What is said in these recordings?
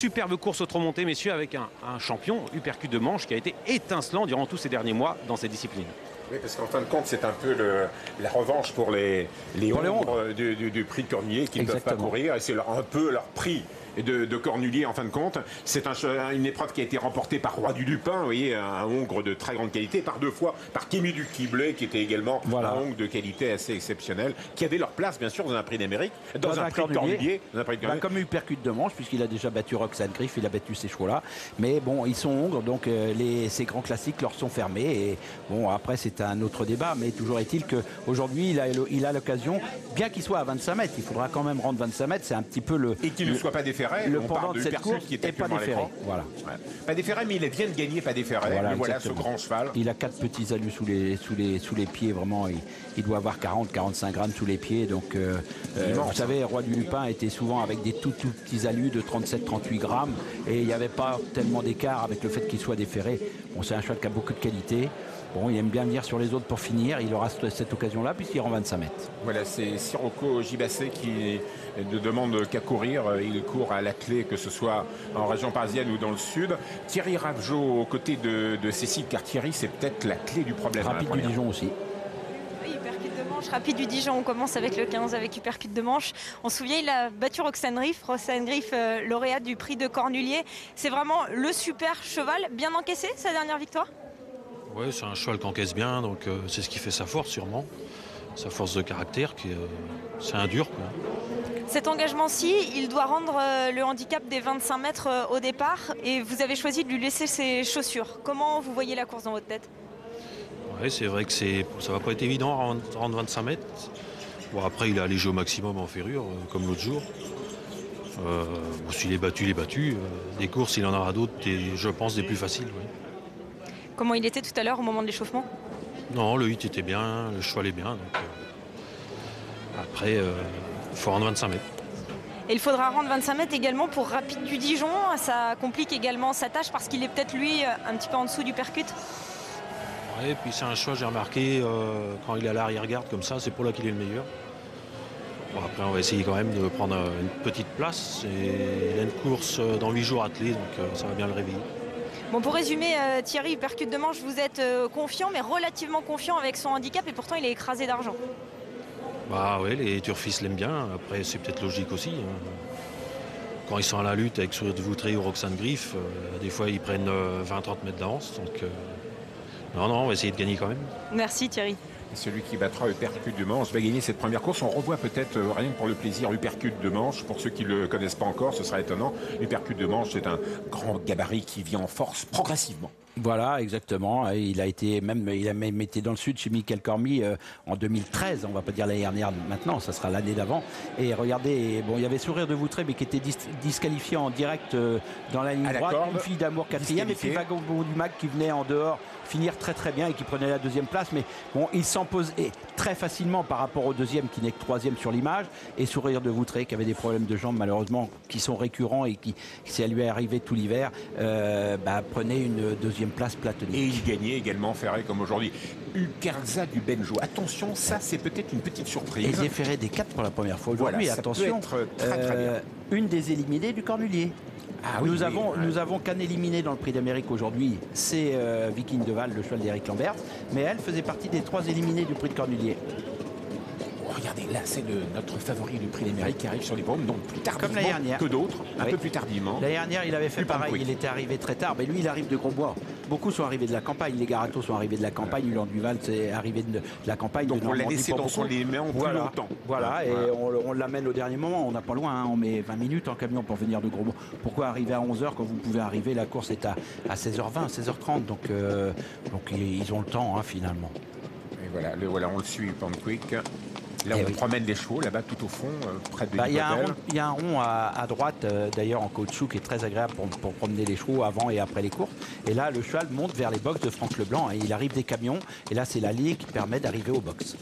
Superbe course au trot monté, messieurs, avec un champion, Uppercut de Manche, qui a été étincelant durant tous ces derniers mois dans cette discipline. Oui, parce qu'en fin de compte, c'est un peu la revanche pour les ombres du prix de Cornulier qui ne peuvent pas courir. Et c'est un peu leur prix de Cornulier en fin de compte. C'est une épreuve qui a été remportée par Roi du Lupin, vous voyez, un hongre de très grande qualité, par 2 fois par Kémy du Quiblé, qui était également un hongre de qualité assez exceptionnelle, qui avait leur place bien sûr dans un prix d'Amérique, dans un prix de Cornulier. Comme Uppercut de Manche, puisqu'il a déjà battu Roxane Griff, il a battu ces chevaux-là. Mais bon, ils sont hongres, donc ces grands classiques leur sont fermés. Et bon, après c'est un autre débat, mais toujours est-il qu'aujourd'hui il a l'occasion, bien qu'il soit à 25 mètres, il faudra quand même rendre 25 mètres, c'est un petit peu le... Et qu'il ne soit pas déféré. Le pendant de cette course qui est pas déféré. Voilà. Ouais. Pas déféré, mais il vient de gagner pas déféré. Voilà ce grand cheval. Il a 4 petits alus sous les pieds, vraiment. Il doit avoir 40-45 grammes sous les pieds. Donc, vous savez, Roi du Lupin était souvent avec des tout petits alus de 37-38 grammes. Et il n'y avait pas tellement d'écart avec le fait qu'il soit déféré. Bon, c'est un cheval qui a beaucoup de qualité. Bon, il aime bien venir sur les autres pour finir. Il aura cette occasion-là puisqu'il rend 25 mètres. Voilà, c'est Sirocco Gibassé qui ne demande qu'à courir. Il court à la clé, que ce soit en région parisienne ou dans le sud. Thierry Ravgeot aux côtés de Cécile, car Thierry, c'est peut-être la clé du problème. Rapide du Dijon aussi. Uppercut de Manche, Rapide du Dijon, on commence avec le 15 avec Uppercut de Manche. On se souvient, il a battu Roxane Griff, lauréate du prix de Cornulier. C'est vraiment le super cheval, bien encaissé sa dernière victoire. Oui, c'est un cheval qui encaisse bien, donc c'est ce qui fait sa force sûrement. Sa force de caractère, c'est un dur, quoi. Cet engagement-ci, il doit rendre le handicap des 25 mètres au départ et vous avez choisi de lui laisser ses chaussures. Comment vous voyez la course dans votre tête? Oui, c'est vrai que ça va pas être évident de rendre 25 mètres. Bon, après, il est allégé au maximum en ferrure, comme l'autre jour. S'il est battu, il est battu. Des courses, il en aura d'autres, je pense, des plus faciles. Oui. Comment il était tout à l'heure au moment de l'échauffement? Non, le hit était bien, le cheval est bien. Donc, après, il faut rendre 25 mètres. Et il faudra rendre 25 mètres également pour Rapide du Dijon. Ça complique également sa tâche parce qu'il est peut-être lui un petit peu en dessous du Uppercut. Oui, et puis c'est un choix, j'ai remarqué, quand il est à l'arrière-garde comme ça, c'est pour là qu'il est le meilleur. Bon, après, on va essayer quand même de prendre une petite place. Et il a une course dans 8 jours attelée, donc ça va bien le réveiller. Bon, pour résumer, Thierry, Uppercut de Manche, vous êtes confiant, mais relativement confiant avec son handicap et pourtant il est écrasé d'argent. Bah oui, les turfistes l'aiment bien. Après, c'est peut-être logique aussi. Quand ils sont à la lutte avec Sourire de Voutray ou Roxane Griff, des fois ils prennent 20-30 mètres d'avance. Donc, non, on va essayer de gagner quand même. Merci Thierry. Celui qui battra Uppercut de Manche va gagner cette première course. On revoit peut-être, rien que pour le plaisir, Uppercut de Manche. Pour ceux qui ne le connaissent pas encore, ce sera étonnant. Uppercut de Manche, c'est un grand gabarit qui vient en force progressivement. Voilà, exactement. Il a même été dans le sud chez Michael Cormy en 2013. On va pas dire l'année dernière maintenant, ça sera l'année d'avant. Et regardez, bon, il y avait Sourire de Voutray, mais qui était disqualifié en direct dans la ligne droite. Une fille d'amour 4e et puis Vagabond du Mag qui venait en dehors finir très bien et qui prenait la 2e place. Mais bon, il s'en posait très facilement par rapport au 2e qui n'est que 3e sur l'image. Et Sourire de Voutray qui avait des problèmes de jambes malheureusement qui sont récurrents et qui, si elle lui est arrivée tout l'hiver, prenait une 2e place platonique. Et il gagnait également ferré comme aujourd'hui. Ukerza du Benjo. Attention, ça c'est peut-être une petite surprise. Et déféré des 4 pour la première fois aujourd'hui. Voilà, attention, peut être très bien. Une des éliminées du Cornulier. Ah, oui, nous avons qu'un éliminé dans le Prix d'Amérique aujourd'hui, c'est Viking de Val, le cheval d'Éric Lambert, mais elle faisait partie des 3 éliminés du Prix de Cornulier. Regardez, là c'est notre favori du Prix d'Amérique qui arrive sur les paumes, donc plus tardivement que d'autres, un peu plus tardivement. L'année dernière, il avait fait pareil, il était arrivé très tard, mais lui il arrive de Grosbois. Beaucoup sont arrivés de la campagne, les Garato sont arrivés de la campagne, Ulan Duval c'est arrivé de la campagne. Donc on l'a laissé dans son élément plus longtemps. Voilà, et on l'amène au dernier moment, on n'a pas loin, on met 20 minutes en camion pour venir de Grosbois. Pourquoi arriver à 11h quand vous pouvez arriver, la course est à 16h20, 16h30, donc ils ont le temps finalement. Et voilà, on le suit, Panquick. Là, on promène des chevaux, là-bas, tout au fond, près de il y a un rond à droite, d'ailleurs, en caoutchouc, qui est très agréable pour promener les chevaux avant et après les courses. Et là, le cheval monte vers les box de Franck Leblanc. Et il arrive des camions. Et là, c'est l'allée qui permet d'arriver aux box.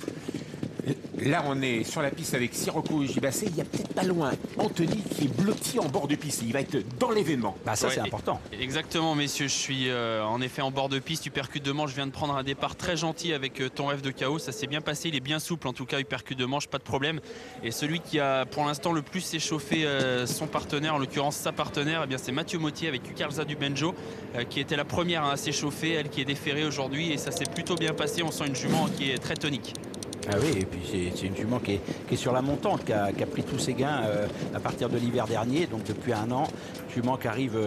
Là, on est sur la piste avec Sirocco et Gibassé. Il y a peut-être pas loin Anthony qui est blotti en bord de piste. Il va être dans l'événement. Bah ça, c'est important. Exactement, messieurs. Je suis en effet en bord de piste. Uppercut de manche. Je viens de prendre un départ très gentil avec ton rêve de chaos. Ça s'est bien passé. Il est bien souple. En tout cas, uppercut de manche, pas de problème. Et celui qui a pour l'instant le plus échauffé son partenaire, en l'occurrence sa partenaire, eh bien c'est Mathieu Mottier avec Ukarza du Benjo, qui était la première à s'échauffer. Elle qui est déférée aujourd'hui. Et ça s'est plutôt bien passé. On sent une jument qui est très tonique. Ah oui, et puis c'est une jument qui est sur la montante, qui a pris tous ses gains à partir de l'hiver dernier, donc depuis un an. Jument qui arrive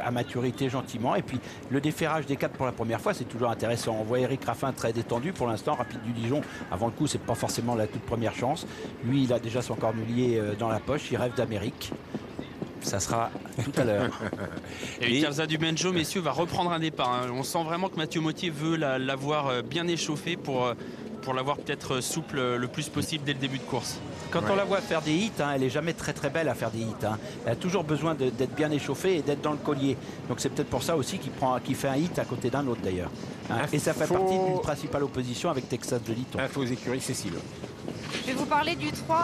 à maturité gentiment. Et puis le déferrage des 4 pour la première fois, c'est toujours intéressant. On voit Eric Raffin très détendu pour l'instant, Rapide du Dijon. Avant le coup, c'est pas forcément la toute première chance. Lui, il a déjà son cornulier dans la poche, il rêve d'Amérique. Ça sera tout à l'heure. Et Ukarza du Benjo, messieurs, va reprendre un départ. Hein. On sent vraiment que Mathieu Mottier veut l'avoir bien échauffé pour l'avoir peut-être souple le plus possible dès le début de course. Quand on la voit faire des hits, hein, elle n'est jamais très très belle à faire des hits. Hein. Elle a toujours besoin d'être bien échauffée et d'être dans le collier. Donc c'est peut-être pour ça aussi qu'il fait un hit à côté d'un autre d'ailleurs. Hein. Et ça fait partie d'une principale opposition avec Texas de Liton. Info aux écuries, Cécile. Je vais vous parler du 3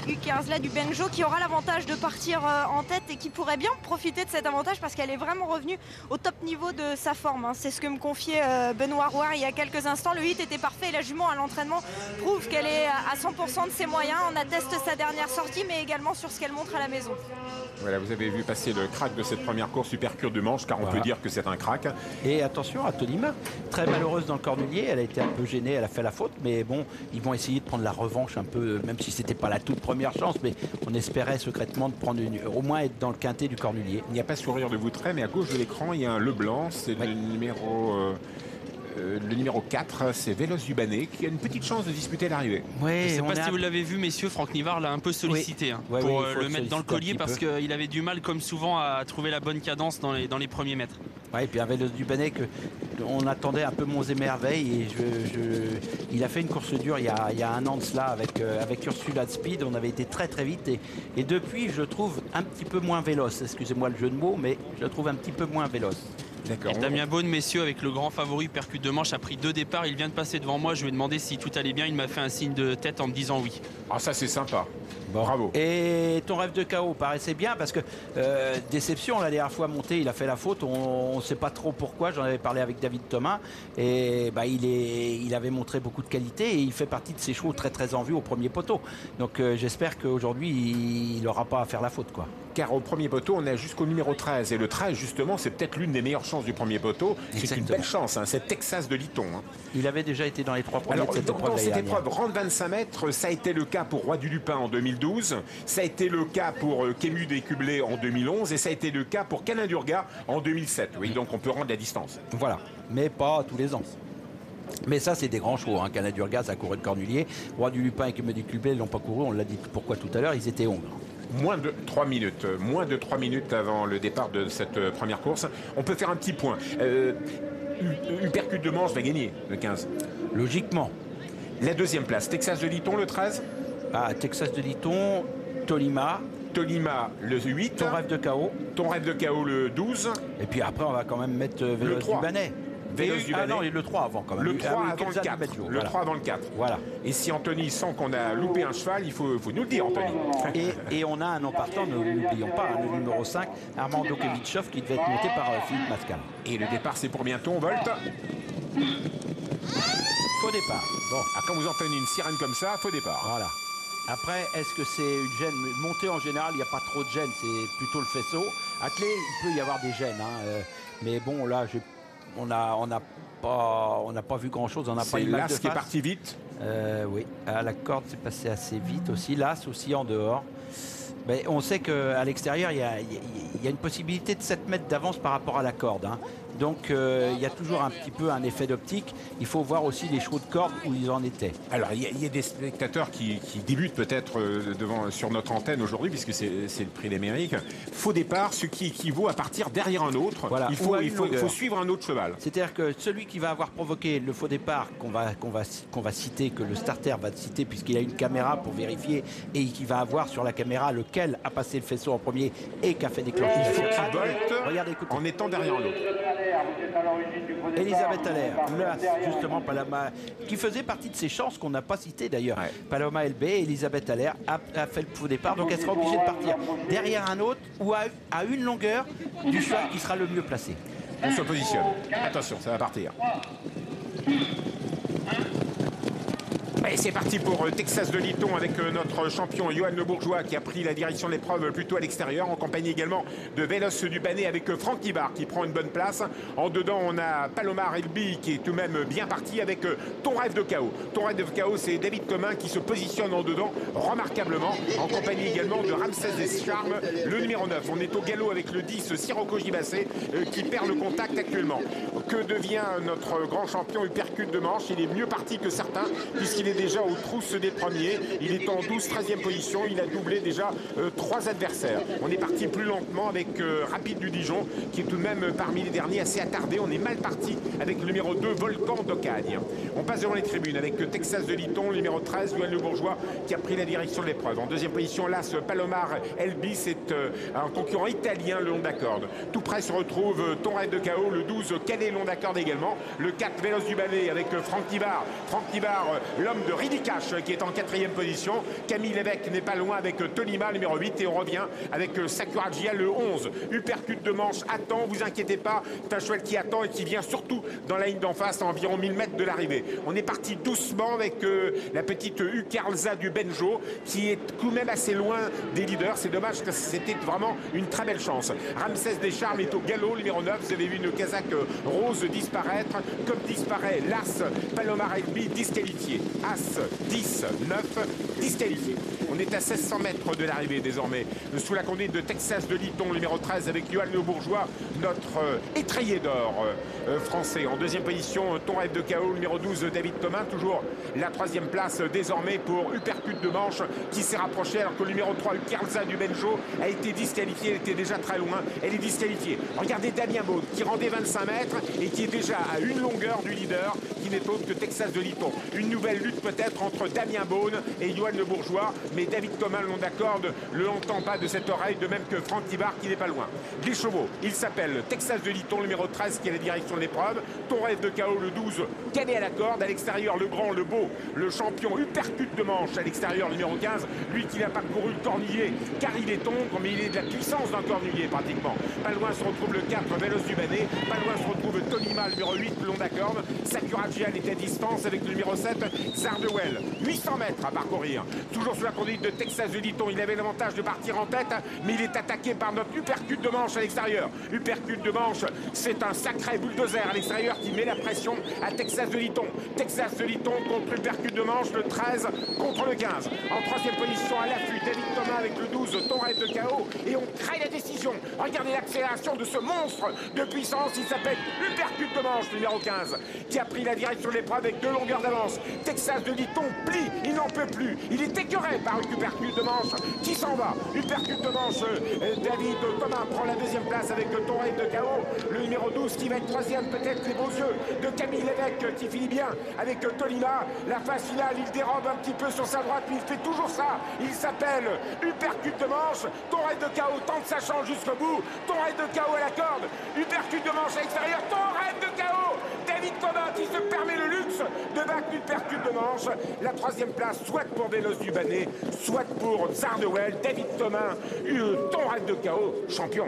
U15 du Benjo qui aura l'avantage de partir en tête et qui pourrait bien profiter de cet avantage parce qu'elle est vraiment revenue au top niveau de sa forme. Hein. C'est ce que me confiait Benoît Rouard il y a quelques instants. Le hit était parfait et la jument à l'entraînement prouve qu'elle est à 100% de ses moyens. On atteste sa dernière sortie mais également sur ce qu'elle montre à la maison. Voilà, vous avez vu passer le crack de cette première course Uppercut de manche, car on peut dire que c'est un crack. Et attention à Tonima, très malheureuse dans le cornulier, elle a été un peu gênée, elle a fait la faute, mais bon, ils vont essayer de prendre la revanche un peu, même si c'était pas la toute première chance, mais on espérait secrètement de prendre au moins être dans le quintet du cornulier. Il n'y a pas sourire de Voutray, mais à gauche de l'écran, il y a un Leblanc, c'est le numéro 4, c'est Vélos Dubanet, qui a une petite chance de disputer l'arrivée. Ouais, je ne sais pas si vous l'avez vu, messieurs, Franck Nivard l'a un peu sollicité pour le mettre dans le collier parce qu'il avait du mal, comme souvent, à trouver la bonne cadence dans les premiers mètres. Ouais, et puis un Vélos Dubanet on attendait un peu monts et merveilles. Et il a fait une course dure il y a un an de cela avec Ursula de Speed. On avait été très très vite et depuis, je le trouve un petit peu moins véloce. Excusez-moi le jeu de mots, mais je le trouve un petit peu moins véloce. Et Damien Beaune, messieurs, avec le grand favori Uppercut de manche, a pris 2 départs. Il vient de passer devant moi. Je lui ai demandé si tout allait bien. Il m'a fait un signe de tête en me disant oui. Ah, ça c'est sympa. Bon. Bravo. Et ton rêve de chaos paraissait bien parce que déception, la dernière fois monté, il a fait la faute. On ne sait pas trop pourquoi. J'en avais parlé avec David Thomas et il avait montré beaucoup de qualité et il fait partie de ces chevaux très très en vue au premier poteau. Donc j'espère qu'aujourd'hui il n'aura pas à faire la faute, quoi. Car au premier poteau, on est jusqu'au numéro 13. Et le 13, justement, c'est peut-être l'une des meilleures chances du premier poteau. C'est une belle chance, hein. C'est Texas de Liton. Hein. Il avait déjà été dans les 3 premiers de cette épreuve. Dans cette épreuve, rendre 25 mètres, ça a été le cas pour Roi du Lupin en 2012. Ça a été le cas pour Kému des Cublés en 2011. Et ça a été le cas pour Canin d'Urga en 2007. Oui, donc on peut rendre la distance. Voilà, mais pas tous les ans. Mais ça, c'est des grands chevaux. Hein. Canin d'Urga, ça a couru de Cornulier. Roi du Lupin et Kému des Cublés, ils n'ont pas couru. On l'a dit pourquoi tout à l'heure, ils étaient hongres. Moins de 3 minutes avant le départ de cette première course. On peut faire un petit point. Uppercut de manche va gagner le 15. Logiquement. La deuxième place, Texas de Liton le 13. Ah, Texas de Liton, Tolima. Tolima le 8. Ton rêve de chaos. Ton rêve de chaos le 12. Et puis après, on va quand même mettre Vélos Dubanet. Ah non, le 3 avant quand même. Le 3 avant le 4. Le 3 avant le 4. Voilà. Et si Anthony sent qu'on a loupé un cheval, il faut nous le dire, Anthony. Et on a un en partant, n'oublions pas, le numéro 5, Armando Kevichov, qui devait être monté par Philippe Mascal. Et le départ, c'est pour bientôt, on volte. Faux départ. Bon. Ah, quand vous entendez une sirène comme ça, faux départ. Voilà. Après, est-ce que c'est une gêne? Montée en général, il n'y a pas trop de gêne, c'est plutôt le faisceau. Attelé, il peut y avoir des gênes. Hein. Mais bon, là, on n'a pas vu grand-chose. On n'a pas eu l'As qui est parti vite. Oui, la corde s'est passée assez vite aussi. L'As aussi en dehors. Mais on sait qu'à l'extérieur, il y a une possibilité de 7 mètres d'avance par rapport à la corde. Hein. Donc il y a toujours un petit peu un effet d'optique. Il faut voir aussi les chevaux de corde où ils en étaient. Alors il y a des spectateurs qui débutent peut-être sur notre antenne aujourd'hui, puisque c'est le prix d'Amérique. Faux départ, ce qui équivaut à partir derrière un autre. Voilà. Il faut suivre un autre cheval. C'est-à-dire que celui qui va avoir provoqué le faux départ, qu'on va citer, que le starter va citer, puisqu'il a une caméra pour vérifier, et qui va avoir sur la caméra lequel a passé le faisceau en premier et qui a fait déclencher. Il faut qu'il volte en étant derrière l'autre. Elisabeth Allaire, justement Paloma, qui faisait partie de ces chances qu'on n'a pas citées d'ailleurs. Ouais. Paloma LB, Elisabeth Allaire a fait le faux départ, donc elle sera obligée de partir derrière un autre ou à une longueur du cheval qui sera le mieux placé. On se positionne. Attention, ça va partir. Et c'est parti pour Texas de Liton avec notre champion Johan Le Bourgeois qui a pris la direction de l'épreuve plutôt à l'extérieur, en compagnie également de Vélos du Bannet avec Franck Ibar qui prend une bonne place. En dedans, on a Palomar Elbi qui est tout de même bien parti avec Ton Rêve de Chaos. Ton Rêve de Chaos, c'est David Thomas qui se positionne en dedans remarquablement, en compagnie également de Ramsès Descharmes, le numéro 9. On est au galop avec le 10 Sirocco Gibassé qui perd le contact actuellement. Que devient notre grand champion Uppercut de Manche? Il est mieux parti que certains puisqu'il est déjà aux trousses des premiers. Il est en 12-13e position. Il a doublé déjà 3 adversaires. On est parti plus lentement avec Rapide du Dijon qui est tout de même parmi les derniers, assez attardé. On est mal parti avec le numéro 2 Volcan d'Ocagne. On passe devant les tribunes avec Texas de Liton, le numéro 13 Johan Le Bourgeois qui a pris la direction de l'épreuve. En deuxième position, là, ce Palomar Elbi, c'est un concurrent italien le long d'acorde. Tout près se retrouve Ton Rêve de Chaos, le 12 Cadet long d'acorde également, le 4 Vélos du Ballet avec Franck Ibar. Franck Ibar, l'homme de Ridicache qui est en 4e position. Camille Lévesque n'est pas loin avec Tolima, numéro 8, et on revient avec Sakuragia, le 11. Uppercut de Manche attend, vous inquiétez pas, c'est un cheval qui attend et qui vient surtout dans la ligne d'en face à environ 1000 mètres de l'arrivée. On est parti doucement avec la petite Ukarlza du Benjo qui est tout de même assez loin des leaders. C'est dommage que c'était vraiment une très belle chance. Ramsès Descharmes est au galop, numéro 9. Vous avez vu une casaque rose disparaître, comme disparaît l'As Palomar Elbi, disqualifié. As 10, 9, disqualifié. On est à 1600 mètres de l'arrivée désormais, sous la conduite de Texas de Liton, numéro 13, avec Johan Le Bourgeois, notre étrier d'or français. En deuxième position, Ton Rêve de Chaos, numéro 12, David Thomas. Toujours la 3e place désormais pour Uppercut de Manche, qui s'est rapproché alors que le numéro 3, Ukarlza du Benjo, a été disqualifié. Elle était déjà très loin. Elle est disqualifiée. Regardez Damien Baud, qui rendait 25 mètres et qui est déjà à une longueur du leader, qui n'est autre que Texas de Liton. Une nouvelle lutte peut-être entre Damien Beaune et Johan Le Bourgeois, mais David Thomas, le long d'acorde, ne l'entend pas de cette oreille, de même que Franck Ibar qui n'est pas loin. Les chevaux, il s'appelle Texas de Liton, numéro 13, qui est la direction de l'épreuve. Ton Rêve de Chaos, le 12, cadet à la corde. À l'extérieur, le grand, le beau, le champion Uppercut de Manche. À l'extérieur, le numéro 15, lui qui n'a pas couru le cornillier, car il est tongre, mais il est de la puissance d'un cornillier pratiquement. Pas loin se retrouve le 4, Vélos du Bannet. Pas loin se retrouve Tolima, le numéro 8, le long d'acorde. Sakuragia est à distance avec le numéro 7, Zardewell. 800 mètres à parcourir. Toujours sous la conduite de Texas de Liton. Il avait l'avantage de partir en tête, mais il est attaqué par notre Uppercut de Manche à l'extérieur. Uppercut de Manche, c'est un sacré bulldozer à l'extérieur qui met la pression à Texas de Liton. Texas de Liton contre Uppercut de Manche, le 13 contre le 15. En 3e position à l'affût, David Thomas avec le 12, Ton Rêve de Chaos. Et on crée la décision. Regardez l'accélération de ce monstre de puissance. Il s'appelle Uppercut de Manche, numéro 15, qui a pris la direction de l'épreuve avec 2 longueurs d'avance. Texas de Liton plie, il n'en peut plus. Il est écœuré par Uppercut de Manche qui s'en va. Uppercut de Manche, David Thomas prend la 2e place avec Ton Rêve de Chaos. Le numéro 12 qui va être 3e, peut-être les beaux yeux de Camille Lévesque qui finit bien avec Tolima. La phase finale, il dérobe un petit peu sur sa droite, mais il fait toujours ça. Il s'appelle Uppercut de Manche. Ton Rêve de Chaos tente sa chance jusqu'au bout. Ton Rêve de Chaos à la corde. Uppercut de Manche à l'extérieur. Ton Rêve de Chaos. David Thomas qui se permet le luxe de battre Uppercut de Manche. La 3e place, soit pour Vélos du Bannet, soit pour Zardewell. David Thomas, Ton Rêve de Chaos, champion.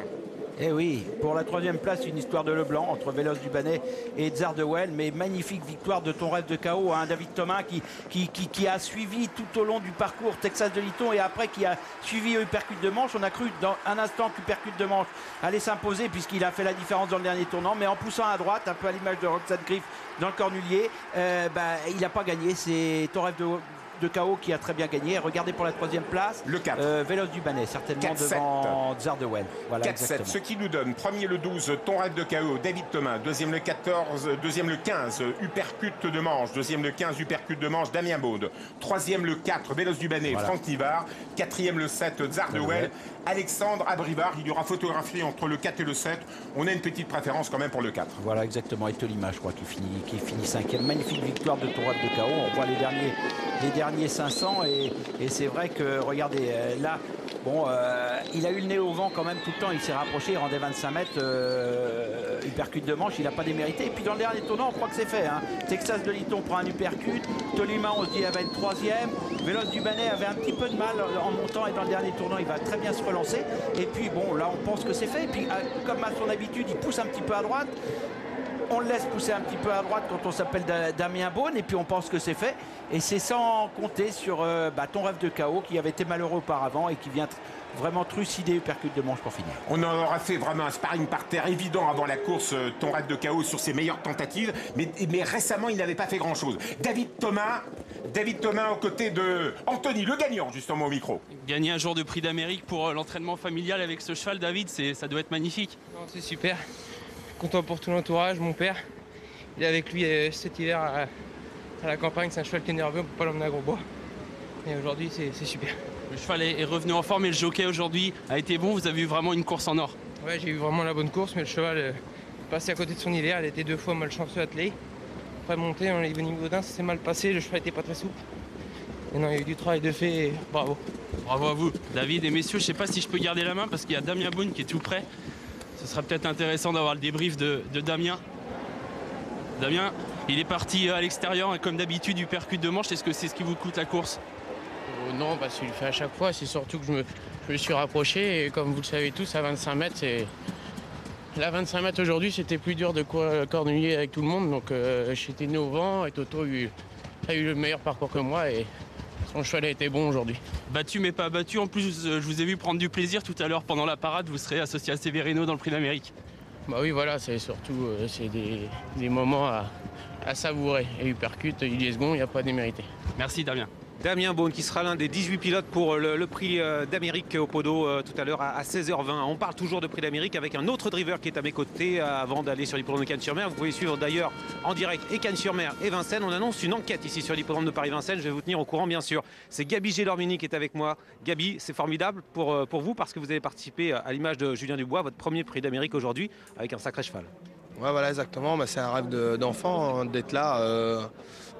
Eh oui, pour la 3e place, une histoire de Leblanc entre Vélos du Bannet et Zardewell, mais magnifique victoire de Ton Rêve de Chaos, hein, David Thomas qui a suivi tout au long du parcours Texas de Liton et après qui a suivi Uppercut de Manche. On a cru dans un instant qu'Uppercut de Manche allait s'imposer puisqu'il a fait la différence dans le dernier tournant, mais en poussant à droite, un peu à l'image de Roxane Griff dans le cornulier, il n'a pas gagné. C'est Ton Rêve de Chaos qui a très bien gagné. Regardez pour la 3e place. Le 4. Vélos du Bannet, certainement devant Zardewell. Voilà, 4-7. Ce qui nous donne, premier le 12, Ton Rêve de Chaos, David Thomas. Deuxième le 14, deuxième le 15, Uppercut de Manche. Deuxième le 15, Uppercut de Manche, Damien Baud. Troisième le 4, Vélos du Bannet, voilà. Franck Ibar. Quatrième le 7, Zardewell. Alexandre Abrivard. Il y aura photographie entre le 4 et le 7. On a une petite préférence quand même pour le 4. Voilà, exactement. Et Tolima, je crois, qui finit 5e. Magnifique victoire de Ton Rêve de Chaos. On voit les derniers 500 et c'est vrai que, regardez, là, Bon, il a eu le nez au vent quand même tout le temps. Il s'est rapproché, il rendait 25 mètres. Uppercut de manche, il n'a pas démérité. Et puis dans le dernier tournant, on croit que c'est fait. Hein. Texas de Litton prend un uppercut. Tolima, on se dit, elle va être troisième. Véloce Dubanet avait un petit peu de mal en montant. Et dans le dernier tournant, il va très bien se relancer. Et puis bon, là, on pense que c'est fait. Et puis, comme à son habitude, il pousse un petit peu à droite. On le laisse pousser un petit peu à droite quand on s'appelle Damien Beaune et puis on pense que c'est fait. Et c'est sans compter sur ton rêve de KO qui avait été malheureux auparavant et qui vient vraiment trucider uppercut de manche pour finir. On en aura fait vraiment un sparring par terre évident avant la course, ton rêve de KO sur ses meilleures tentatives. Mais récemment, il n'avait pas fait grand-chose. David Thomas aux côtés de Anthony, le gagnant, justement au micro. Gagner un jour de prix d'Amérique pour l'entraînement familial avec ce cheval, David, ça doit être magnifique. C'est super. Content pour tout l'entourage, mon père. Il est avec lui cet hiver à la campagne, c'est un cheval qui est nerveux, on ne peut pas l'emmener à Grosbois. Et aujourd'hui, c'est super. Le cheval est revenu en forme et le jockey aujourd'hui a été bon, vous avez eu vraiment une course en or. Ouais, j'ai eu vraiment la bonne course, mais le cheval est passé à côté de son hiver, il a été 2 fois malchanceux attelé. Après monter, on est venu Gaudin, ça s'est mal passé, le cheval n'était pas très souple. Et non, il y a eu du travail de fait et bravo. Bravo à vous, David et messieurs, je ne sais pas si je peux garder la main parce qu'il y a Damien Beaune qui est tout près. Ce sera peut-être intéressant d'avoir le débrief de Damien. Damien, il est parti à l'extérieur, comme d'habitude, uppercut de manche. Est-ce que c'est ce qui vous coûte la course? Non, parce qu'il le fait à chaque fois. C'est surtout que je me suis rapproché. Et comme vous le savez tous, à 25 mètres, là, 25 mètres aujourd'hui, c'était plus dur de cornulier avec tout le monde. Donc j'étais né au vent et Toto a eu le meilleur parcours que moi. Et son cheval a été bon aujourd'hui. Battu mais pas battu. En plus, je vous ai vu prendre du plaisir tout à l'heure pendant la parade. Vous serez associé à Severino dans le Prix d'Amérique. Bah oui, voilà, c'est surtout des moments à savourer. Et uppercut, il est second, il n'y a pas démérité. Merci Damien. Damien Beaune qui sera l'un des 18 pilotes pour le prix d'Amérique au Podo tout à l'heure à 16h20. On parle toujours de prix d'Amérique avec un autre driver qui est à mes côtés avant d'aller sur l'hippodrome de Cannes-sur-Mer. Vous pouvez suivre d'ailleurs en direct et Cannes-sur-Mer et Vincennes. On annonce une enquête ici sur l'hippodrome de Paris-Vincennes. Je vais vous tenir au courant bien sûr. C'est Gaby Gélormini qui est avec moi. Gaby, c'est formidable pour vous parce que vous avez participé à l'image de Julien Dubois, votre premier prix d'Amérique aujourd'hui avec un sacré cheval. Ouais, voilà, exactement. C'est un rêve d'enfant hein, d'être là,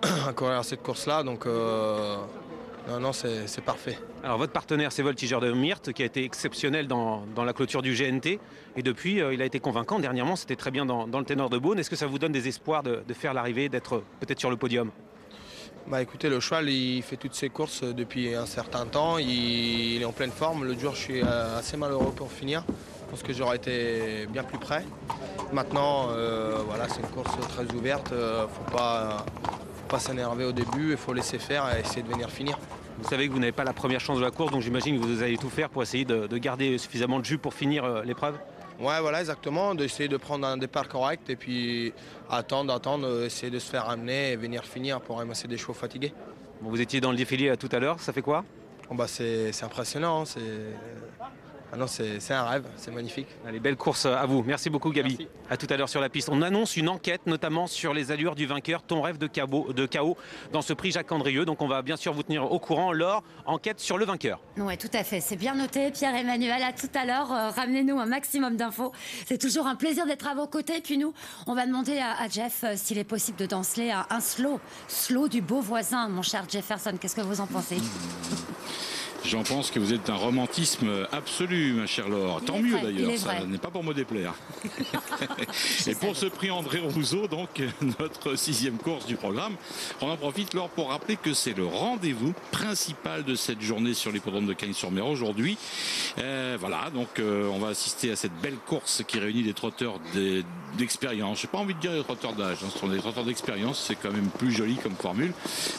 à courir cette course-là. Donc, non, c'est parfait. Alors, votre partenaire, c'est Voltigeur de Myrthe, qui a été exceptionnel dans la clôture du GNT. Et depuis, il a été convaincant. Dernièrement, c'était très bien dans le ténor de Beaune. Est-ce que ça vous donne des espoirs de faire l'arrivée, d'être peut-être sur le podium? Bah, écoutez, le cheval, il fait toutes ses courses depuis un certain temps. Il est en pleine forme. L'autre jour, je suis assez malheureux pour finir. Je pense que j'aurais été bien plus près. Maintenant, voilà, c'est une course très ouverte. Faut pas s'énerver au début. Il faut laisser faire et essayer de venir finir. Vous savez que vous n'avez pas la première chance de la course, donc j'imagine que vous allez tout faire pour essayer de garder suffisamment de jus pour finir l'épreuve. Ouais, voilà, exactement. D'essayer de prendre un départ correct et puis attendre, essayer de se faire amener et venir finir pour ramasser des chevaux fatigués. Bon, vous étiez dans le défilé tout à l'heure, ça fait quoi? Bah, c'est impressionnant. Hein, Ah non, c'est un rêve, c'est magnifique. Allez, belle course à vous. Merci beaucoup Gaby. Merci. À tout à l'heure sur la piste. On annonce une enquête notamment sur les allures du vainqueur, ton rêve de KO dans ce prix Jacques Andrieux. Donc on va bien sûr vous tenir au courant. Laure, enquête sur le vainqueur. Oui, tout à fait. C'est bien noté. Pierre-Emmanuel, à tout à l'heure. Ramenez-nous un maximum d'infos. C'est toujours un plaisir d'être à vos côtés. Puis nous, on va demander à Jeff s'il est possible de danser un slow du beau voisin, mon cher Jefferson. Qu'est-ce que vous en pensez? J'en pense que vous êtes un romantisme absolu, ma chère Laure. Tant mieux d'ailleurs, ça n'est pas pour me déplaire. Et pour ce prix André Rousseau, donc notre 6e course du programme, on en profite, Laure, pour rappeler que c'est le rendez-vous principal de cette journée sur l'hippodrome de Cagnes-sur-Mer aujourd'hui. Voilà, donc on va assister à cette belle course qui réunit des trotteurs d'expérience. Je n'ai pas envie de dire des trotteurs d'âge, hein. Ce sont des trotteurs d'expérience, c'est quand même plus joli comme formule.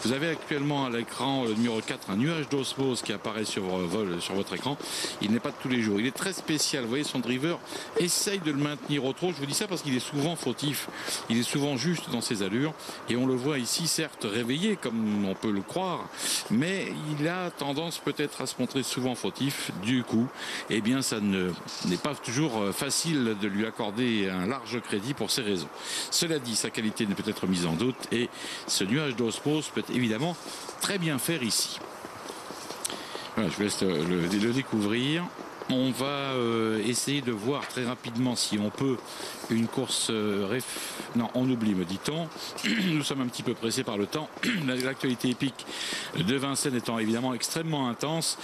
Vous avez actuellement à l'écran le numéro 4, un nuage d'osmose qui apparaît sur votre écran. Il n'est pas de tous les jours. Il est très spécial. Vous voyez, son driver essaye de le maintenir au trot. Je vous dis ça parce qu'il est souvent fautif. Il est souvent juste dans ses allures. Et on le voit ici, certes réveillé, comme on peut le croire, mais il a tendance peut-être à se montrer souvent fautif. Du coup, eh bien, ça n'est pas toujours facile de lui accorder un large crédit pour ces raisons. Cela dit, sa qualité n'est peut-être mise en doute et ce nuage d'osmose peut évidemment très bien faire ici. Voilà, je vous laisse le découvrir. On va essayer de voir très rapidement si on peut une course... Non, on oublie, me dit-on. Nous sommes un petit peu pressés par le temps. L'actualité épique de Vincennes étant évidemment extrêmement intense.